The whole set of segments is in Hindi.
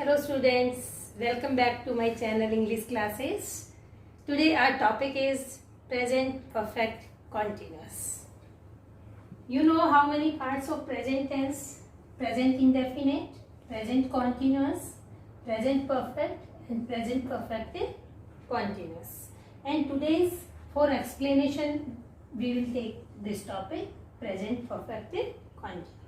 Hello students, welcome back to my channel English classes. Today our topic is present perfect continuous. You know how many parts of present tense? Present indefinite, present continuous, present perfect and present perfect continuous. And today's for explanation we will take this topic present perfect continuous.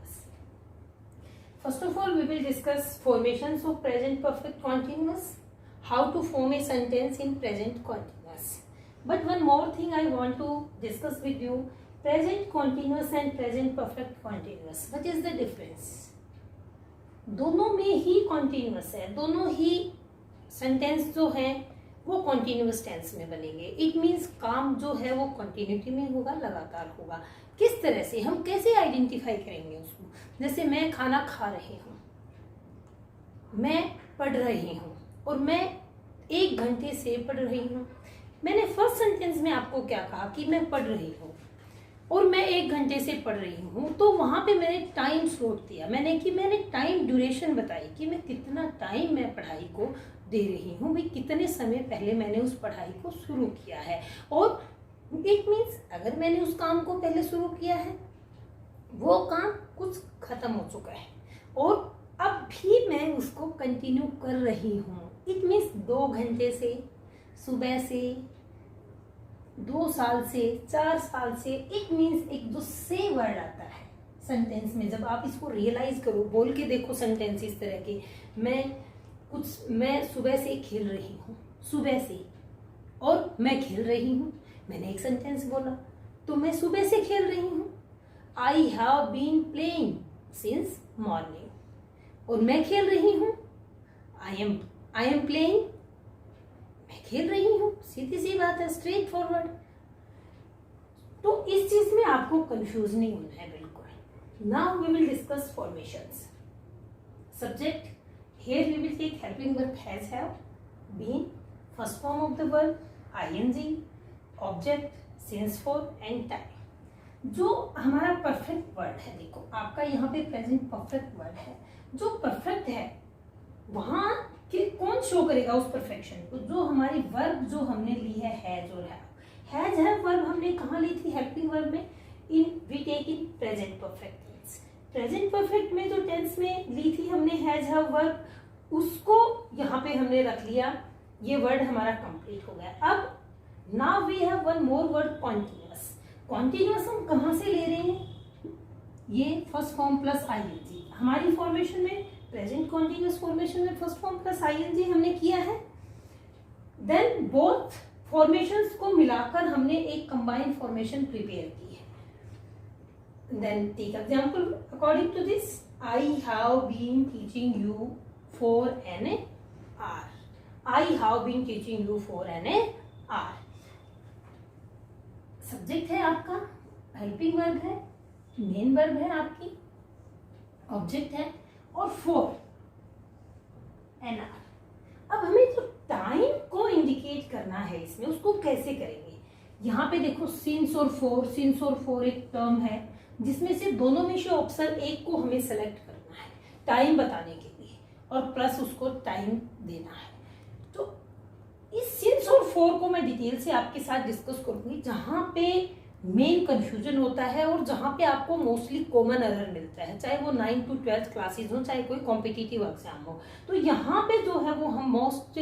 First of all, we will discuss formations of present perfect continuous, how to form a sentence in present continuous. But one more thing I want to discuss with you, present continuous and present perfect continuous. What is the difference? दोनों में ही continuous है, दोनों ही sentence जो है वो continuous tense में बनेंगे. It means काम जो है वो continuity में होगा, लगातार होगा. किस तरह से, हम कैसे आइडेंटिफाई करेंगे उसको? जैसे मैं खाना खा रही हूँ, मैं पढ़ रही हूँ और मैं 1 घंटे से पढ़ रही हूँ. मैंने फर्स्ट सेंटेंस में आपको क्या कहा कि मैं पढ़ रही हूँ और मैं 1 घंटे से पढ़ रही हूँ, तो वहाँ पे मैंने टाइम स्लॉट दिया, मैंने टाइम ड्यूरेशन बताई कि मैं कितना टाइम मैं पढ़ाई को दे रही हूँ, भाई कितने समय पहले मैंने उस पढ़ाई को शुरू किया है. और इट मीन्स अगर मैंने उस काम को पहले शुरू किया है, वो काम कुछ खत्म हो चुका है और अब भी मैं उसको कंटिन्यू कर रही हूँ. इट मीन्स 2 घंटे से, सुबह से, 2 साल से, 4 साल से. इट मीन्स एक जो से वर्ड आता है सेंटेंस में, जब आप इसको रियलाइज करो, बोल के देखो सेंटेंस इस तरह के, मैं सुबह से खेल रही हूँ, सुबह से, और मैं खेल रही हूँ. मैंने एक सेंटेंस बोला तो मैं सुबह से खेल रही हूँ. I have been playing since morning, और मैं खेल रही हूँ. आई एम प्लेइंग, मैं खेल रही हूँ. सीधी सी बात है, स्ट्रेट फॉरवर्ड. तो इस चीज में आपको कंफ्यूज नहीं होना है बिल्कुल. Now we will discuss formations. Subject, here we will take helping verb has, have, been, first form of the verb ing, object, since for and time. जो हमारा परफेक्ट वर्ड है, देखो आपका यहाँ पे प्रेजेंट परफेक्ट वर्ड है. जो परफेक्ट है वहाँ के कौन शो करेगा उस परफेक्शन को? जो हमारी वर्ब जो हमने ली है हैज और हैज है वर्ब हमने कहाँ ली थी? हेल्पिंग वर्ब में. In we take in present perfect tense. Present perfect में जो टेंस में ली थी हमने हैज हैव वर्ब, उसको यहाँ पे हमने रख लिया. ये वर्ड हमारा कंप्लीट हो गया. अब Now we have one more word continuous. Continuous हम कहाँ से ले रहे हैं? ये फर्स्ट फॉर्म प्लस ing. हमारी फॉर्मेशन में, प्रेजेंट कॉन्टिन्यूस फॉर्मेशन में फर्स्ट फॉर्म प्लस ing हमने किया है. देन बोथ फॉर्मेशंस को मिलाकर हमने एक कंबाइंड फॉर्मेशन प्रिपेयर की है. Then take example according to this. I have been teaching you for an hour. I have been teaching you for an hour. Subject है आपका, हेल्पिंग वर्ब है, मेन वर्ब है आपकी, ऑब्जेक्ट है, और फॉर एन आवर. अब हमें जो टाइम को इंडिकेट करना है इसमें, उसको कैसे करेंगे? यहाँ पे देखो सिंस और फोर एक टर्म है जिसमें से दोनों में से ऑप्शन एक को हमें सेलेक्ट करना है टाइम बताने के लिए, और प्लस उसको टाइम देना है. तो इस सिंस और फोर को मैं डिटेल से आपके साथ डिस्कस करूंगी, जहां पे मेन कंफ्यूजन होता है और जहां पे आपको मोस्टली कॉमन एरर मिलता है, चाहे वो 9 to 12 क्लासेज हो, चाहे कोई कॉम्पिटिटिव एग्जाम हो. तो यहाँ पे जो है वो हम मोस्ट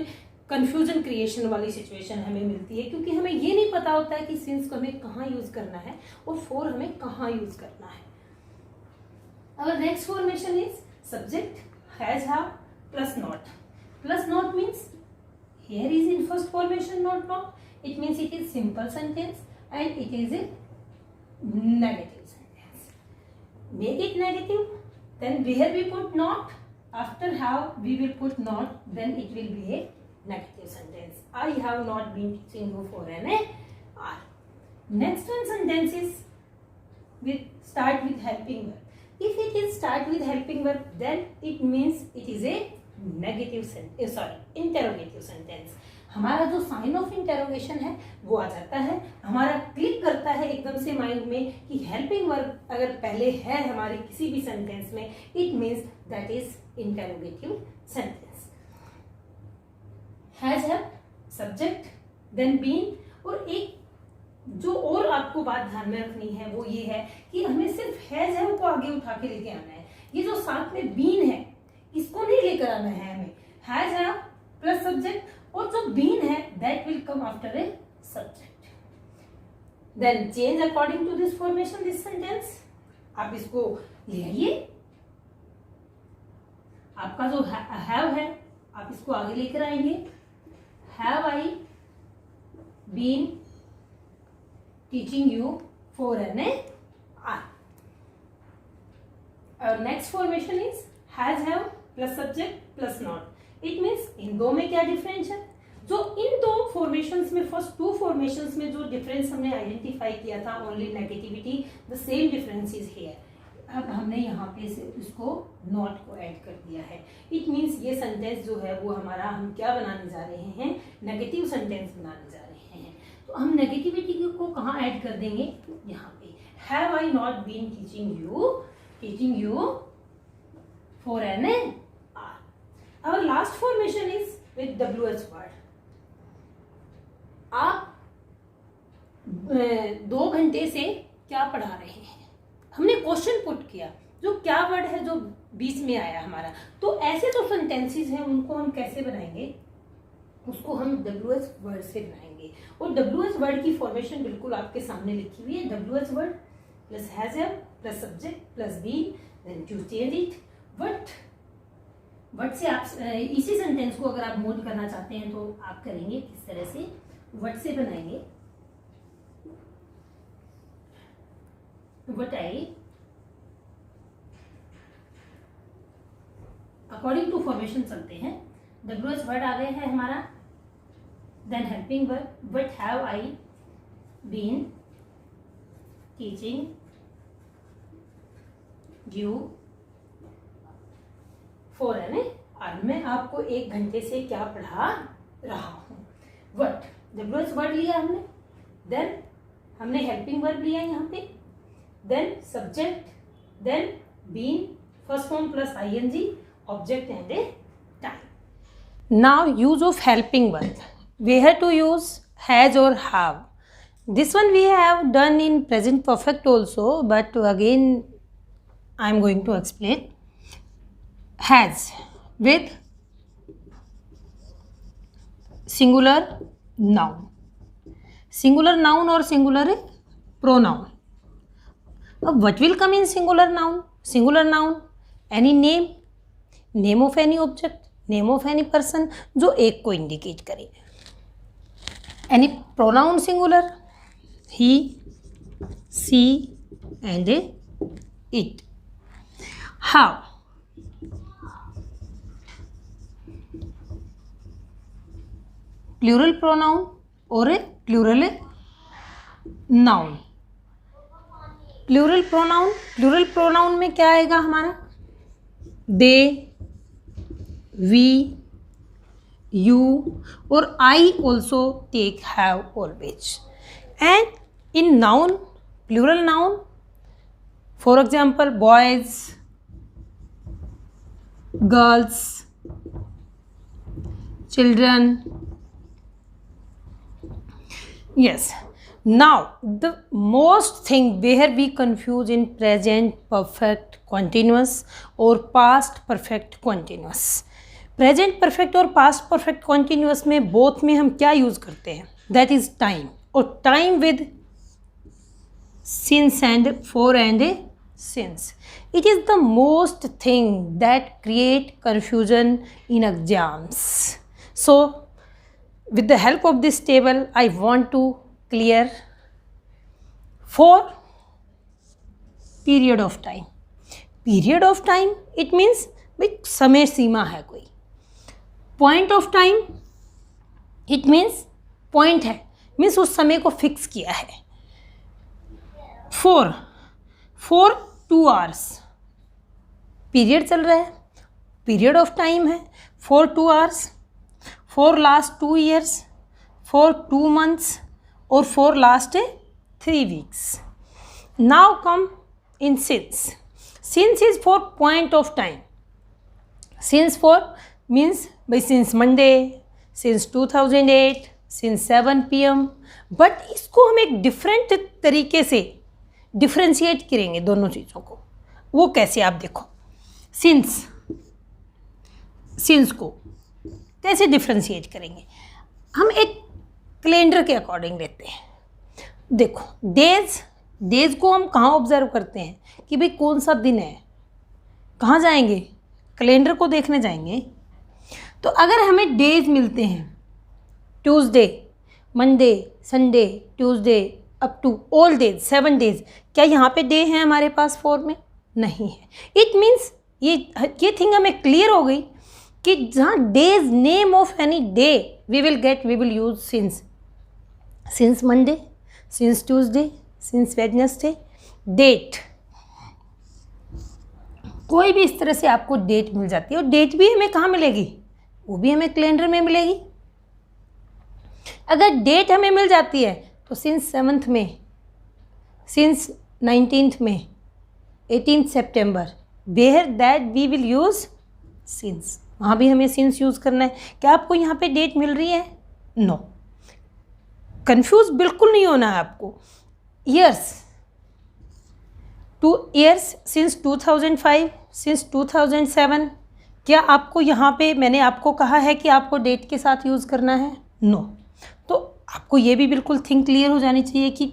कंफ्यूजन क्रिएशन वाली सिचुएशन हमें मिलती है, क्योंकि हमें ये नहीं पता होता है कि सिंस को हमें कहाँ यूज करना है और फोर हमें कहाँ यूज करना है. Our next formation is subject has have plus not. Plus not means here is in first formation not. It means it is simple sentence and it is a negative sentence. Make it negative, then where we put not, after have we will put not, then it will be a negative sentence. I have not been teaching you for an hour. Next one sentence is start with helping verb. If it is start with helping verb, then it means it is a negative sentence, interrogative sentence. हमारा जो साइन ऑफ इंटेरोगेशन है वो आ जाता है, हमारा क्लिक करता है एकदम से माइंड में कि हेल्पिंग वर्ब अगर पहले है हमारे किसी भी सेंटेंस में, it means that is interrogative sentence. Subject then been. और एक जो और आपको बात ध्यान में रखनी है वो ये है कि हमें सिर्फ हैज है को आगे उठा के लेके आना है। ये जो साथ में बीन है इसको नहीं लेकर आना है हमें। हैज है प्लस सब्जेक्ट और जो बीन है that will come after a subject. Then change according to this formation this sentence. आप इसको ले आइए। आपका जो हैव है आप इसको आगे लेकर आएंगे। Have I been teaching you for an I. Our next formation is has have plus subject plus not. It means इन दो में क्या डिफरेंस है? जो इन दो फॉर्मेशंस में फर्स्ट टू फॉर्मेशंस में जो डिफरेंस हमने आइडेंटिफाई किया था only negativity, the same difference is here. अब हमने यहाँ पे इसको नॉट को ऐड कर दिया है। इट मीन्स ये सेंटेंस जो है वो हमारा हम क्या बनाने जा रहे हैं? नेगेटिव सेंटेंस बनाने जा रहे हैं। तो हम नेगेटिविटी को कहाँ ऐड कर देंगे? यहाँ पे। Have I not been teaching you for an hour. Hour last formation is with WH word. आप 2 घंटे से क्या पढ़ा रहे हैं? हमने क्वेश्चन पुट किया, जो क्या वर्ड है जो बीच में आया हमारा। तो ऐसे जो सेंटेंसेस हैं उनको हम कैसे बनाएंगे? उसको हम WH वर्ड से बनाएंगे। और WH वर्ड की फॉर्मेशन बिल्कुल आपके सामने लिखी हुई है। WH word plus has have plus subject plus been, then you change it. What से आप इसी सेंटेंस को अगर आप मोड करना चाहते हैं तो आप करेंगे किस तरह से? वट से बनाएंगे। What I according to formation चलते हैं। WH वर्ड आ गया है हमारा। Then helping verb what have I been teaching you for an hour. मैं आपको 1 घंटे से क्या पढ़ा रहा हूं। वट WH वर्ड लिया हमने, देन हमने हेल्पिंग वर्ब लिया यहाँ पे, then subject, then been first form plus ING object and a time. Now use of helping verb. We have to use has or have. This one we have done in present perfect also, but again I am going to explain. Has with singular noun, singular noun or singular pronoun. What will come in singular noun? Singular noun, any name, name of any object, name of any person जो एक को indicate करे। Any pronoun singular, he, she and it. How? Plural pronoun or a plural noun. Plural pronoun में क्या आएगा हमारा? they, we, you or I also take have always. And in noun, plural noun, for example boys, girls, children. Yes. Now the most thing where we confuse in present perfect continuous or past perfect continuous. Present perfect और पास्ट परफेक्ट कॉन्टिन्यूअस में बोथ में हम क्या यूज करते हैं? That is time. और time with since and for and since. It is the most thing that create confusion in exams. So with the help of this table I want to clear for period of time. Period of time it means भाई समय सीमा है कोई। Point of time it means point है, मीन्स उस समय को फिक्स किया है। फॉर 2 आवर्स पीरियड चल रहा है, पीरियड ऑफ टाइम है। For 2 hours, for last 2 years, for 2 months और for last 3 weeks. Now come in since. Since is for point of time. Since for means by since Monday, since 2008, since 7 PM, but इसको हम एक डिफरेंट तरीके से डिफ्रेंशिएट करेंगे दोनों चीज़ों को। वो कैसे, आप देखो, सिंस को कैसे डिफ्रेंशिएट करेंगे। हम एक कैलेंडर के अकॉर्डिंग लेते हैं। देखो, डेज को हम कहाँ ऑब्जर्व करते हैं कि भाई कौन सा दिन है, कहाँ जाएंगे, कैलेंडर को देखने जाएंगे। तो अगर हमें डेज मिलते हैं Tuesday, Monday, Sunday, Tuesday up to all days, 7 days, क्या यहाँ पे डे है हमारे पास 4 में? नहीं है। इट मीन्स ये थिंग हमें क्लियर हो गई कि जहाँ days, name of any day we will use since Monday, since Tuesday, since Wednesday. Date, कोई भी इस तरह से आपको डेट मिल जाती है, और डेट भी हमें कहाँ मिलेगी? वो भी हमें कैलेंडर में मिलेगी। अगर डेट हमें मिल जाती है तो सिंस 7th में, सिंस 19th में, 18th सितंबर, where that we will use since, वहाँ भी हमें सिंस यूज़ करना है। क्या आपको यहाँ पे डेट मिल रही है? नो, कंफ्यूज बिल्कुल नहीं होना है आपको। ईयर्स, 2 years सिंस 2005, सिंस 2007, क्या आपको यहाँ पे मैंने आपको कहा है कि आपको डेट के साथ यूज़ करना है? नो। तो आपको ये भी बिल्कुल थिंक क्लियर हो जानी चाहिए कि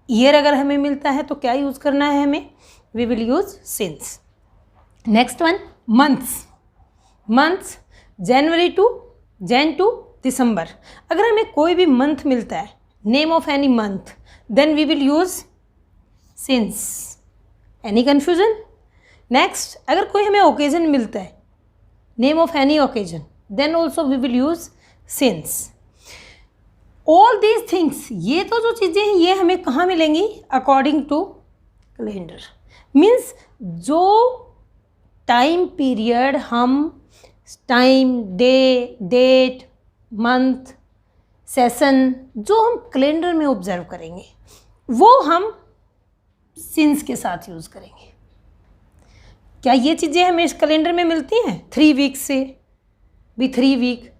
ईयर अगर हमें मिलता है तो क्या यूज़ करना है हमें? We will use since. Next one, months, January to December. अगर हमें कोई भी मंथ मिलता है, name of any month, then we will use since. Any confusion? Next, अगर कोई हमें ओकेजन मिलता है, name of any occasion, then also we will use since. All these things, ये तो जो चीज़ें हैं ये हमें कहाँ मिलेंगी? According to calendar. मीन्स जो टाइम पीरियड हम time, day, date, month, session जो हम कैलेंडर में ऑब्जर्व करेंगे वो हम सिंस के साथ यूज़ करेंगे। क्या ये चीज़ें हमें इस कैलेंडर में मिलती हैं? 3 वीक से भी 3 वीक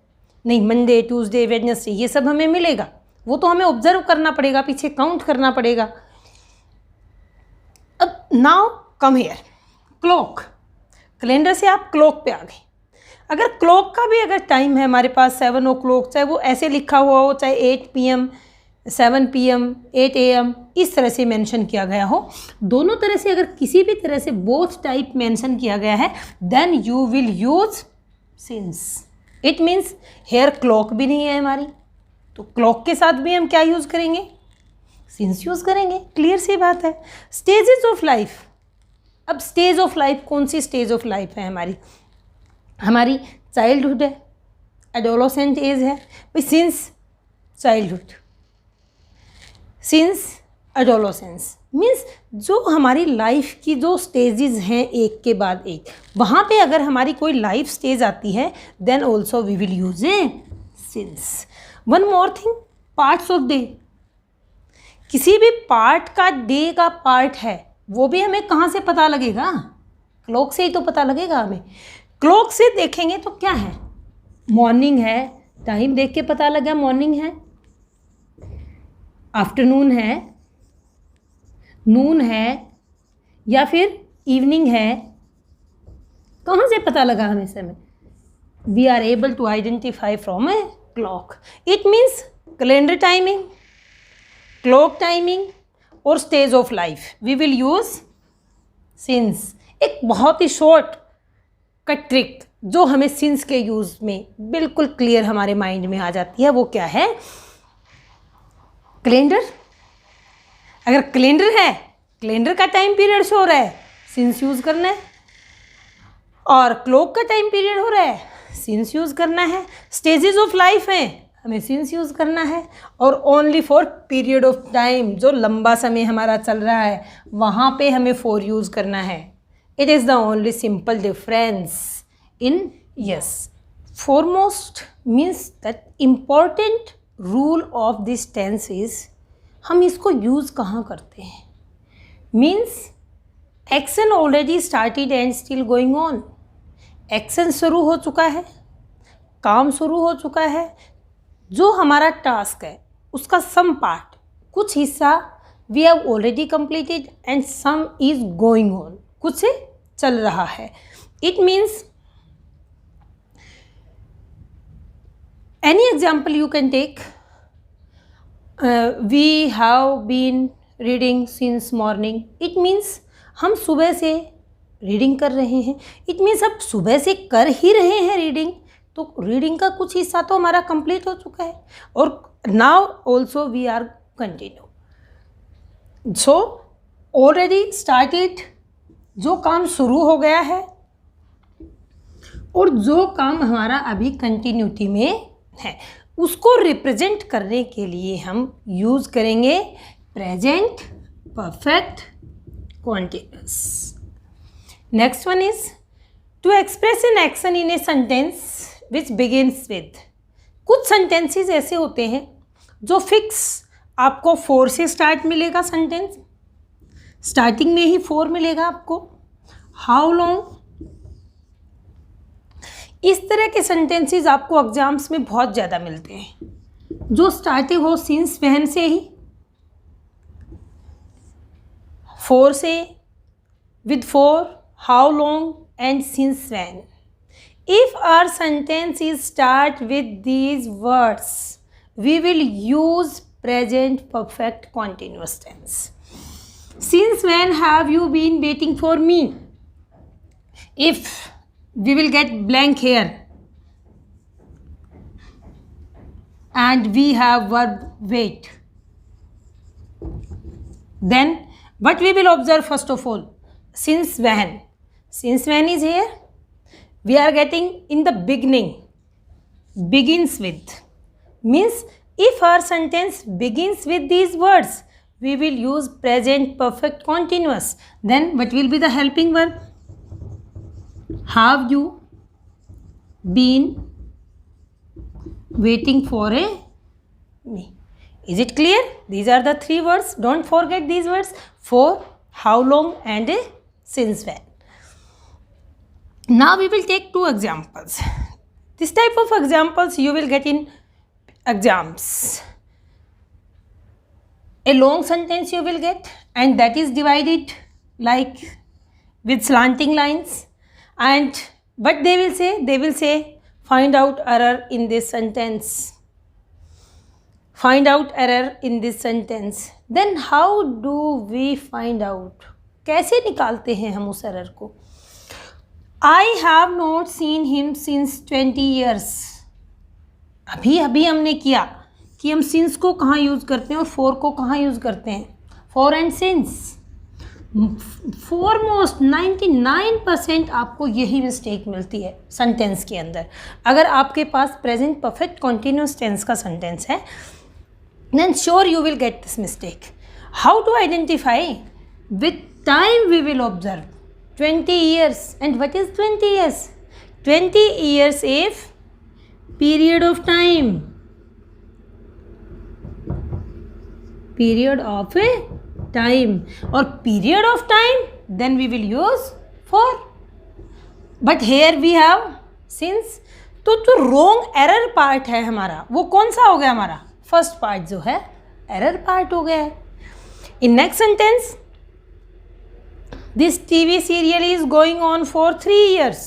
नहीं, मंडे, ट्यूसडे, वेडनेसडे, ये सब हमें मिलेगा। वो तो हमें ऑब्जर्व करना पड़ेगा, पीछे काउंट करना पड़ेगा। अब now come here, clock. Calendar से आप क्लॉक पे आ गए। अगर क्लॉक का भी अगर टाइम है हमारे पास 7 o'clock, चाहे वो ऐसे लिखा हुआ हो, चाहे 8 PM, 7 PM, 8 AM, इस तरह से मेंशन किया गया हो, दोनों तरह से अगर किसी भी तरह से बोथ टाइप मेंशन किया गया है, then you will use since. It means here clock भी नहीं है हमारी, तो क्लॉक के साथ भी हम क्या यूज़ करेंगे? सिंस यूज़ करेंगे। क्लियर सी बात है। Stages of life. अब स्टेज ऑफ लाइफ, कौन सी स्टेज ऑफ लाइफ है हमारी? हमारी चाइल्डहुड है, एडोलसेंट एज है भाई, since childhood, since adolescence. Means जो हमारी लाइफ की जो स्टेजेस हैं एक के बाद एक, वहाँ पे अगर हमारी कोई लाइफ स्टेज आती है, then also we will use a since. One more thing, parts of day. किसी भी पार्ट का, डे का पार्ट है, वो भी हमें कहाँ से पता लगेगा? क्लॉक से ही तो पता लगेगा हमें। क्लॉक से देखेंगे तो क्या है? मॉर्निंग है, टाइम देख के पता लगा मॉर्निंग है, आफ्टरनून है, नून है, या फिर इवनिंग है। कहाँ से पता लगा हमें समय? We are able to identify from a clock. It means calendar timing, clock timing और stage of life, we will use since. एक बहुत ही शॉर्ट कट ट्रिक जो हमें सिंस के यूज़ में बिल्कुल क्लियर हमारे माइंड में आ जाती है, वो क्या है? कैलेंडर। अगर कैलेंडर है, कैलेंडर का टाइम पीरियड शो हो रहा है, सिंस यूज़ करना है। और क्लॉक का टाइम पीरियड हो रहा है, सिंस यूज़ करना है। स्टेजेस ऑफ लाइफ हैं, हमें सिंस यूज़ करना है। और only for period of time, जो लंबा समय हमारा चल रहा है, वहाँ पे हमें फॉर यूज़ करना है। It is the only simple difference in yes. foremost means that important rule of this tense is, हम इसको यूज़ कहाँ करते हैं? Means action already started and still going on. Action शुरू हो चुका है, काम शुरू हो चुका है, जो हमारा टास्क है उसका सम पार्ट, कुछ हिस्सा we have already completed and some is going on, कुछ चल रहा है. It means any example you can take. We have been reading since morning. It means हम सुबह से रीडिंग कर रहे हैं. इट मीन्स अब सुबह से कर ही रहे हैं रीडिंग, तो रीडिंग का कुछ हिस्सा तो हमारा कंप्लीट हो चुका है. और now also we are continue. So already started, जो काम शुरू हो गया है और जो काम हमारा अभी कंटिन्यूटी में है, उसको रिप्रेजेंट करने के लिए हम यूज़ करेंगे present perfect continuous. Next one is to express an action in a sentence which begins with. कुछ सेंटेंसेस ऐसे होते हैं जो फिक्स आपको 4 से स्टार्ट मिलेगा. सेंटेंस स्टार्टिंग में ही 4 मिलेगा आपको. हाउ लॉन्ग, इस तरह के सेंटेंसेस आपको एग्जाम्स में बहुत ज़्यादा मिलते हैं, जो स्टार्टिंग हो सिंस वहन से ही, 4 से, with 4, how long and since when. If our sentence is start with these words, we will use present perfect continuous tense. Since when have you been waiting for me? If we will get blank here and we have verb wait, then what we will observe first of all? Since when. Since when is here. We are getting in the beginning, begins with. Means if our sentence begins with these words, we will use present perfect continuous. Then what will be the helping verb? Have you been waiting for me? Is it clear? These are the 3 words. Don't forget these words. For, how long and since when. Now we will take 2 examples. This type of examples you will get in exams. A long sentence you will get, and that is divided like with slanting lines. And but they will say find out error in this sentence. Find out error in this sentence. Then how do we find out? कैसे निकालते हैं हम उस एरर को? I have not seen him since 20 years. अभी हमने किया कि हम since को कहाँ यूज़ करते हैं और for को कहाँ यूज़ करते हैं. For and since. फॉरमोस्ट 99% आपको यही मिस्टेक मिलती है सेंटेंस के अंदर. अगर आपके पास प्रेजेंट परफेक्ट कॉन्टिन्यूस टेंस का सेंटेंस है, then sure you will get this mistake. How to identify? With time we will observe 20 years. And what is 20 years? 20 years if period of time. Period of time. Or period of time, then we will use for. But here we have since. तो जो wrong error part है हमारा, वो कौन सा हो गया हमारा? फर्स्ट पार्ट जो है error part हो गया है. In next sentence, this TV serial is going on for 3 years.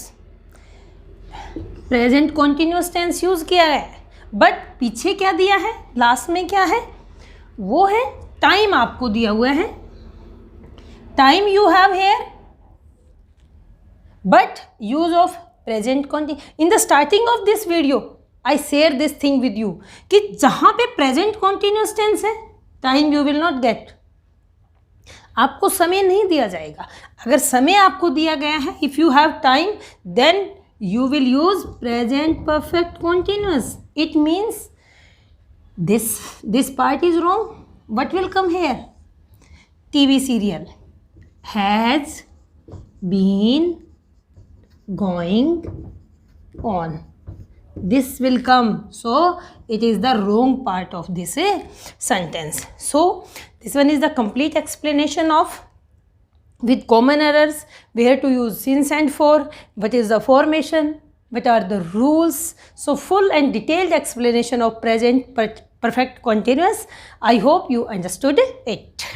Present continuous tense use किया है, बट पीछे क्या दिया है, लास्ट में क्या है, वो है टाइम आपको दिया हुआ है. Time you have here, but use of present continuous. In the starting of this video I share this thing with you कि जहाँ पे प्रेजेंट continuous tense है, time you will not get. आपको समय नहीं दिया जाएगा. अगर समय आपको दिया गया है, if you have time, then you will use present perfect continuous. It means this part is wrong. What will come here? TV serial has been going on. This will come. So it is the wrong part of this sentence. So this one is the complete explanation of with common errors, where to use since and for, what is the formation, what are the rules. So full and detailed explanation of present perfect continuous. I hope you understood it.